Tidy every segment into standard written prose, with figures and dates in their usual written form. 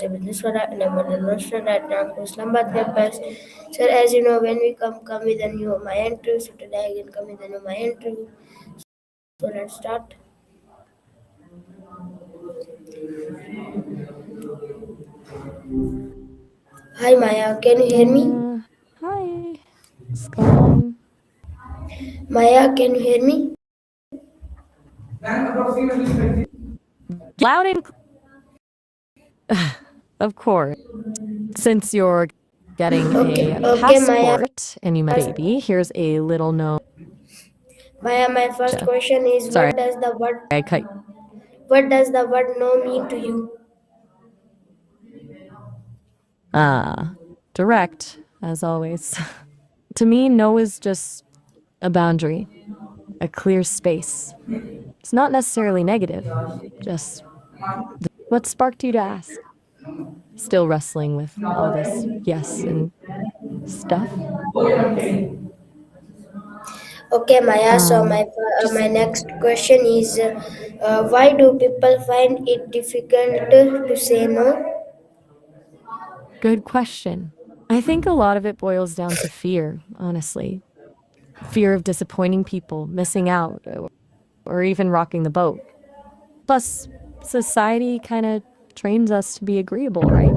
business for that number the notion that number the best. So as you know, when we come with a new my entry, so today I can come with a new my entry. So let's start. Hi Maya, can you hear me? Hi, what's going on? Maya, can you hear me? Loud and of course. Since you're getting Okay, a okay, Maya. passport and you met a baby, here's a little note. Maya, my first question is Sorry, I cut. what does the word no mean to you? Direct as always. To me, no is just a boundary, a clear space. It's not necessarily negative. Just what sparked you to ask? Still wrestling with all this yes and stuff. Okay, Maya. So my Just next question is, why do people find it difficult to say no? good question. I think a lot of it boils down to fear, honestly. Fear of disappointing people, missing out, or even rocking the boat. Plus, society kind of trains us to be agreeable, right?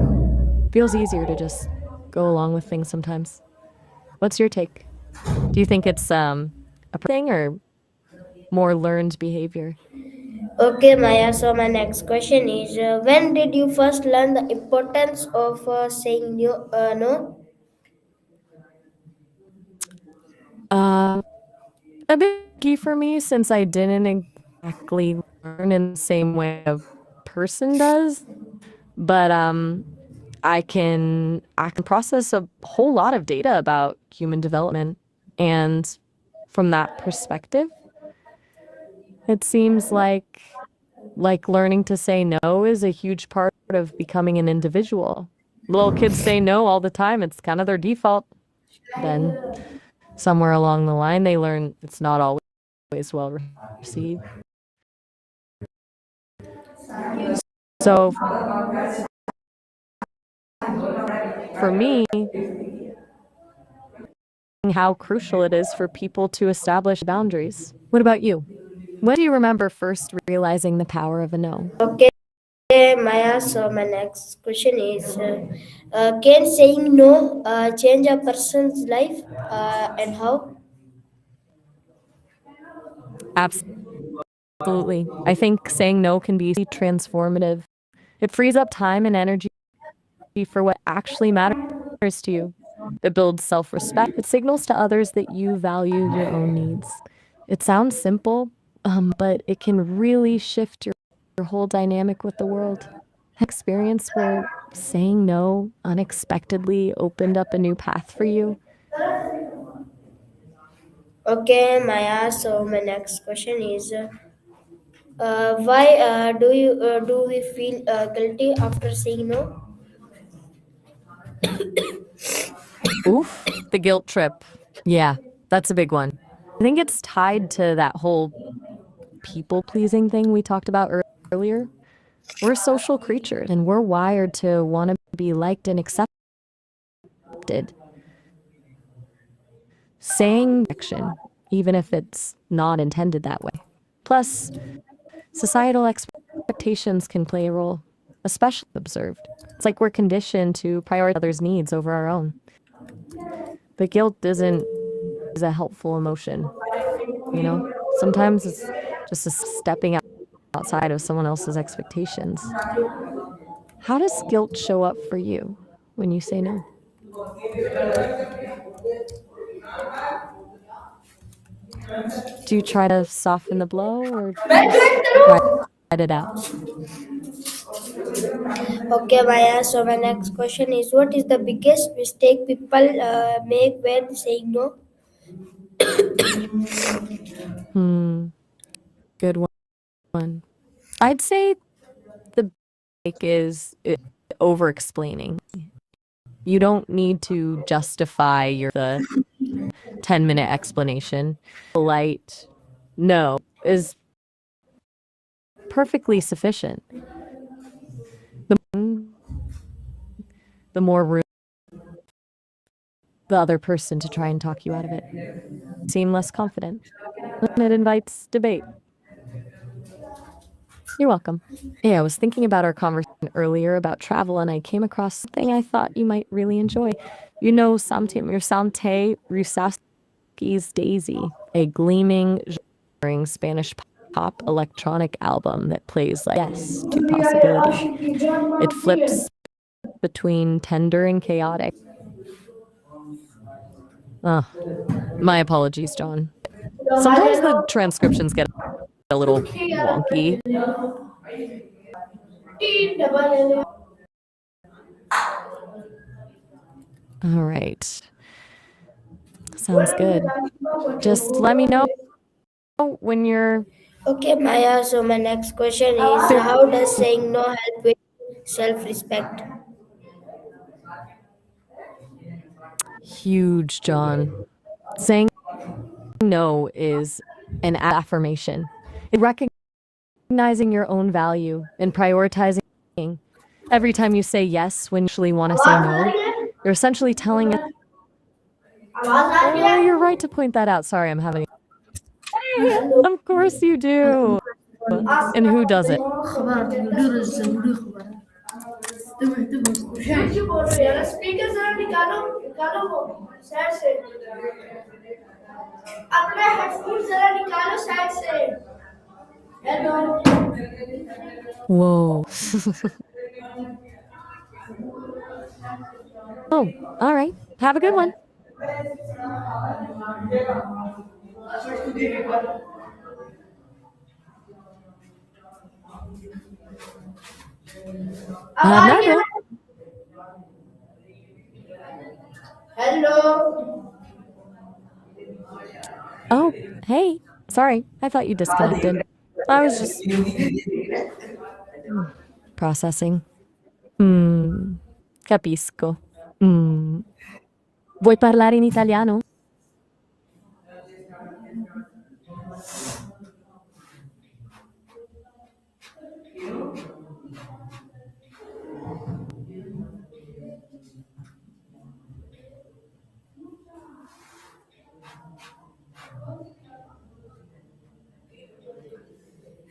Feels easier to just go along with things sometimes. What's your take? Do you think it's a thing or more learned behavior? Okay, Maya. So my next question is, when did you first learn the importance of saying no? No. Uh, a bit key for me since I didn't exactly learn in the same way a person does. But I can process a whole lot of data about human development, and from that perspective, it seems like learning to say no is a huge part of becoming an individual. Little kids say no all the time. It's kind of their default. Then somewhere along the line, they learn it's not always well received. So for me, how crucial it is for people to establish boundaries. What about you? When do you remember first realizing the power of a no? Okay, Maya. So my next question is, can saying no change a person's life, and how? Absolutely. I think saying no can be transformative. It frees up time and energy for what actually matters to you. It builds self respect. It signals to others that you value your own needs. It sounds simple, but it can really shift your whole dynamic with the world. Experience where saying no unexpectedly opened up a new path for you. Okay, Maya. So my next question is, why do we feel guilty after saying no? Oof, the guilt trip. Yeah, that's a big one. I think it's tied to that whole people pleasing thing we talked about earlier. We're social creatures and we're wired to want to be liked and accepted. Saying action, even if it's not intended that way. Plus, societal expectations can play a role, especially observed. It's like we're conditioned to prioritize others' needs over our own. But guilt isn't a helpful emotion, you know? Sometimes it's just a stepping outside of someone else's expectations. How does guilt show up for you when you say no? Do you try to soften the blow or just ride it out? Okay, Maya. So my next question is, what is the biggest mistake people make when saying no? Hmm, good one. I'd say the break is over explaining. You don't need to justify the 10-minute explanation. Polite no is perfectly sufficient. The the more room the other person to try and talk you out of it. Seem less confident. It invites debate. You're welcome. Yeah, I was thinking about our conversation earlier about travel and I came across something I thought you might really enjoy. You know, Sante Rusowski's Daisy, a gleaming Spanish pop electronic album that plays like yes to possibility. It flips between tender and chaotic. Oh, my apologies, John. Sometimes the transcriptions get a little wonky. All right. Sounds good. Just let me know when you're Okay, Maya. So my next question is, there. how does saying no help with self-respect? Huge, John. Saying no is an affirmation. It recognizing your own value and prioritizing. Every time you say yes when you actually want to say no, you're essentially telling it, you're right to point that out. Sorry, I'm having. Of course you do. And who doesn't? Whoa. Oh, all right. Have a good one. Have Nardo. Hello. Oh, hey. Sorry. I thought you disconnected. I was just processing. Capisco. Vuoi parlare in italiano?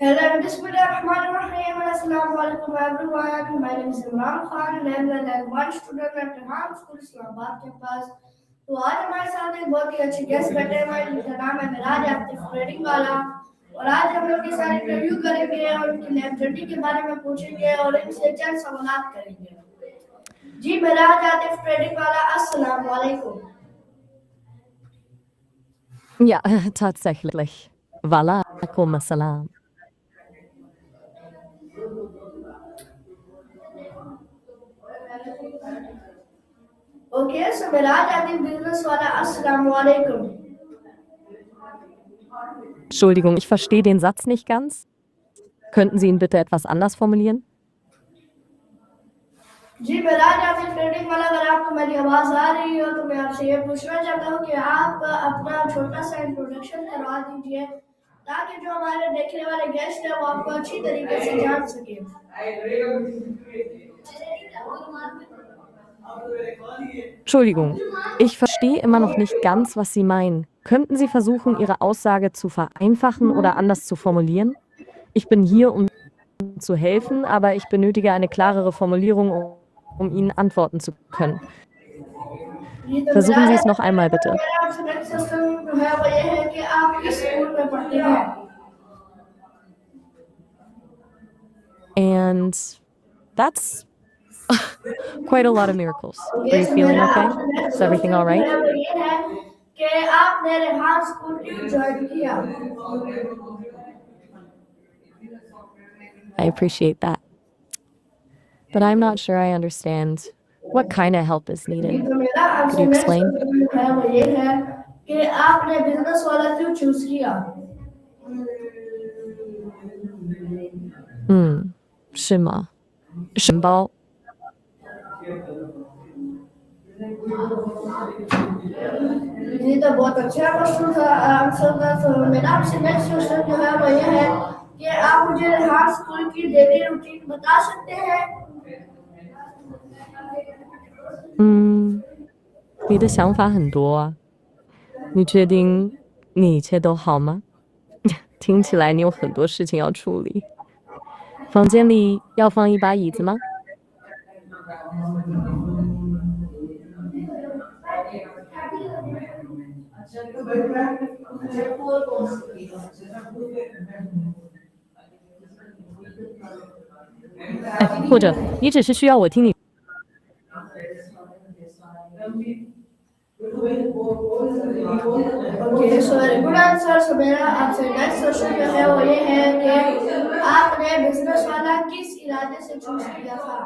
Hello, Bismillahirrahmanirrahim. Assalamu alaikum everyone. My name is Imran Khan and I'm the level 1 student at Rehan School Islamabad campus. तो आज हमारे साथ एक बहुत ही अच्छे guest बैठे हुए हैं जिनका नाम है मिराज आतिफ ट्रेडिंग वाला और आज हम लोग के साथ इंटरव्यू करेंगे और उनकी लाइफ जर्नी के बारे में पूछेंगे और इनसे चंद सवाल करेंगे जी मिराज आतिफ ट्रेडिंग वाला अस्सलाम वालेकुम Ja, tatsächlich. Walaikum assalam. Okay, so Miraj Atif business wala assalamu alaikum. Entschuldigung, ich verstehe den Satz nicht ganz. Könnten Sie ihn bitte etwas anders formulieren? जी मिराज आतिफ ट्रेडिंग वाला अगर आपको मेरी आवाज आ रही हो तो मैं आपसे ये पूछना चाहता हूँ कि आप अपना छोटा सा इंट्रोडक्शन करवा दीजिए ताकि जो हमारे देखने वाले गेस्ट हैं वो आपको अच्छी तरीके से जान सके Entschuldigung, ich verstehe immer noch nicht ganz, was Sie meinen. Könnten Sie versuchen, Ihre Aussage zu vereinfachen oder anders zu formulieren? Ich bin hier, um zu helfen, aber ich benötige eine klarere Formulierung, um Ihnen antworten zu können. Versuchen Sie es noch einmal, bitte. And that's quite a lot of miracles. Are you feeling okay? Is everything all right? I appreciate that. But I'm not sure I understand what kind of help is needed. Could you explain? Shima. Shimbal. ये तो बहुत अच्छा question था answer था तो मेरा आपसे next question जो है वो ये है कि आप मुझे हर स्कूल की डेली रूटीन बता सकते हैं 嗯，你的想法很多啊，你确定你一切都好吗？听起来你有很多事情要处理。房间里要放一把椅子吗？哎，或者你只是需要我听你。ओके सो गुड आंसर। सो मेरा आपसे नेक्स्ट क्वेश्चन जो है वो ये है कि आपने बिजनेस वाला किस इरादे से चूज किया था।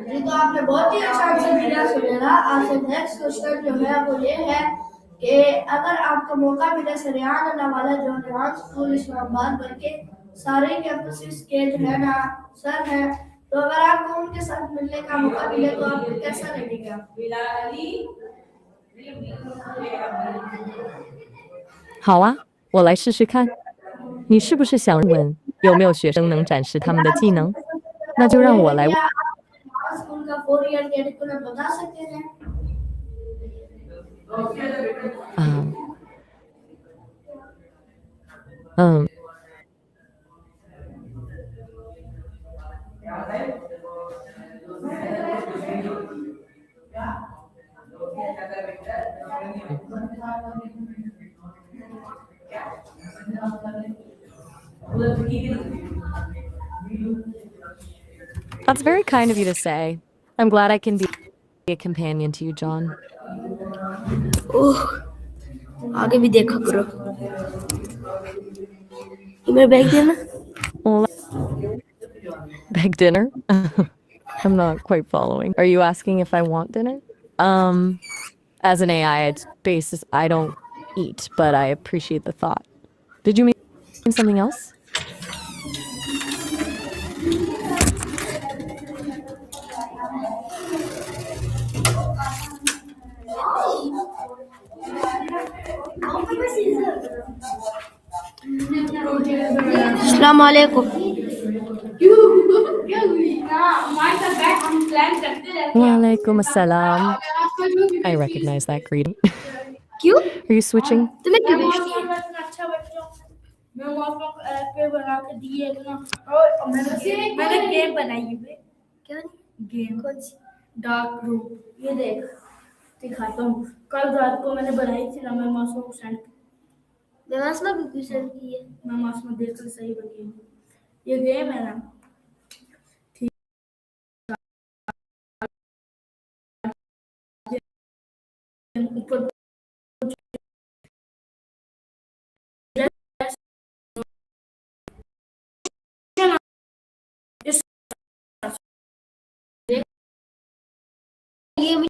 जी तो आपने बहुत ही अच्छा आंसर दिया। सो मेरा आपसे नेक्स्ट क्वेश्चन जो है वो ये है कि अगर आपको मौका मिले सरियान वाला जो जवान स्कूल इस्लामाबाद भर के सारे कैंपसेस के जो है ना सर है, तो अगर आपको उनके साथ मिलने का मौका मिले तो आपको कैसा लगेगा। 好啊，我来试试看。你是不是想问有没有学生能展示他们的技能？那就वो ये让我है来。कि आप जवान स्कूल का 4 ईयर करिकुलम बता सकते हैं।啊，嗯 That's very kind of you to say. I'm glad I can be a companion to you, John. ओह आगे भी देखा करो। ये मेरा बैग देना। Well, big dinner? I'm not quite following. Are you asking if I want dinner? Um, as an AI, it's basis I don't eat, but I appreciate the thought. Did you mean something else? अस्सलाम वालेकुम। Walaikum assalam. I recognize that greeting. क्यों Are you switching? तुम्हें क्यों बेचती है। मैंने game बनाई है। क्या गेम कौन सी। डार्क ग्रुप ये देख दिखाता हूँ। कल रात को मैंने बनाई थी ना, मैं मासूम को सेंड बेवासना भी क्यों सेंड की है। मैं मासूम देख कर सही बनी। ये गेम है ना, ऊपर इस ये भी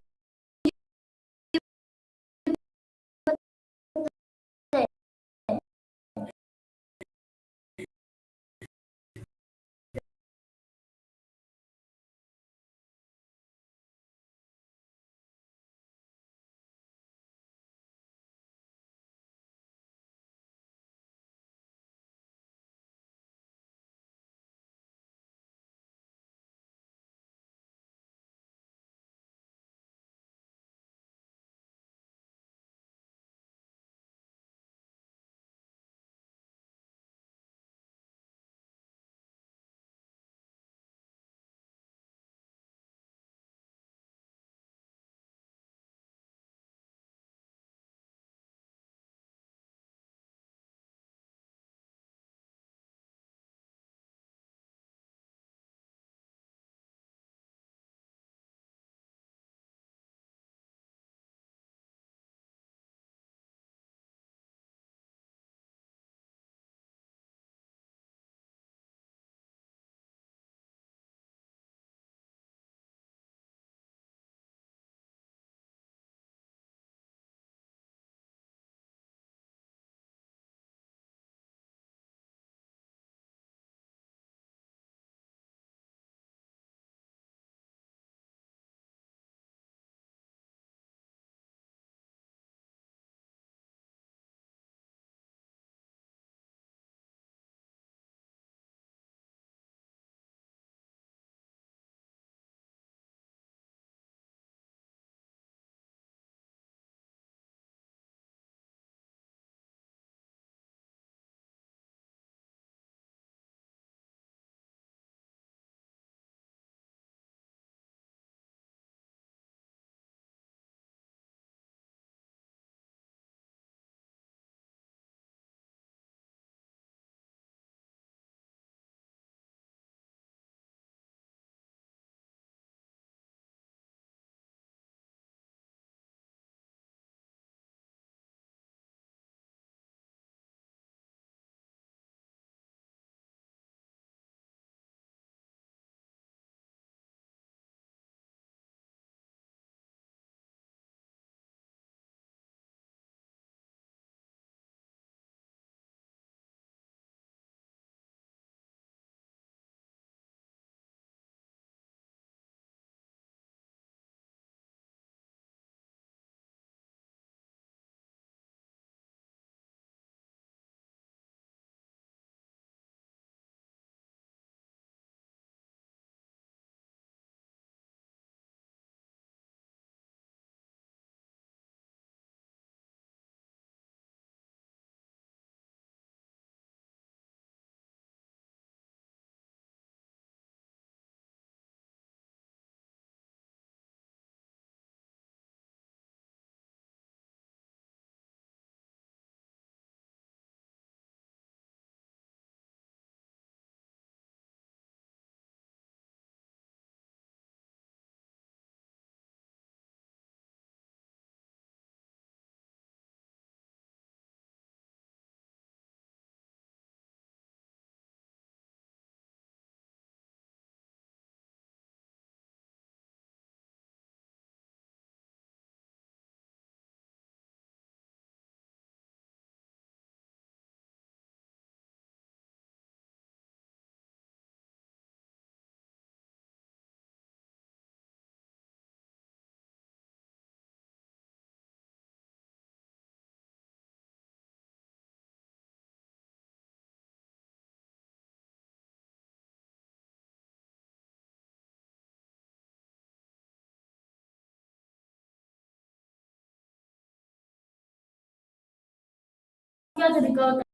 क्या तरीका होता है